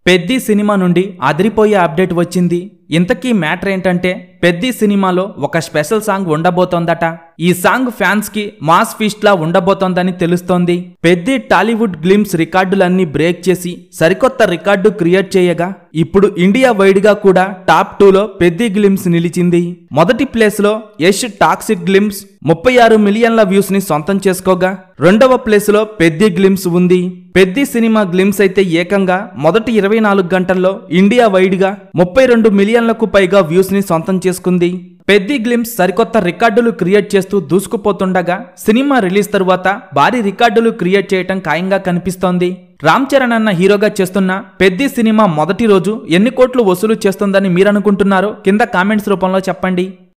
Peddi cinema నుండి అదిరిపోయే update వచ్చింది. ఇంతకీ మ్యాటర్ ఏంటంటే పెద్ది సినిమాలో ఒక స్పెషల్ సాంగ్ ఉండబోతోందట. ఈ సాంగ్ ఫ్యాన్స్ కి మాస్ ఫీస్ట్ లా ఉండబోతోందని తెలుస్తోంది. పెద్ది టాలీవుడ్ గ్లిమ్స్ రికార్డులన్నీ బ్రేక్ చేసి సరికొత్త రికార్డు క్రియేట్ చేయగా ఇప్పుడు ఇండియా వైడ్ గా కూడా టాప్ 2లో పెద్ది గ్లిమ్స్ నిలిచింది. మొదటి ప్లేస్ లో యష్ టాక్సిక్ గ్లిమ్స్ 36 మిలియన్ల వ్యూస్ ని సొంతం చేసుకోగా రెండవ ప్లేస్ లో పెద్ది గ్లిమ్స్ ఉంది. పెద్ది సినిమా గ్లిమ్స్ అయితే ఏకంగా మొదటి 24 గంటల్లో ఇండియా వైడ్ గా 32 మిలియన్లకు పైగా వ్యూస్ ని సొంతం చేసుకుంది. పెద్ది గ్లిమ్స్ సరికొత్త రికార్డులు క్రియేట్ చేస్తూ దూసుకుపోతుండగా సినిమా రిలీజ్ తరువాత భారీ రికార్డులు క్రియేట్ చేయటం ఖాయంగా కనిపిస్తోంది. రామ్ చరణ్ అన్న హీరోగా చేస్తున్న పెద్ది సినిమా మొదటి రోజు ఎన్ని కోట్లు వసూలు చేస్తుందని మీరనుకుంటున్నారో కింద కామెంట్స్ రూపంలో చెప్పండి.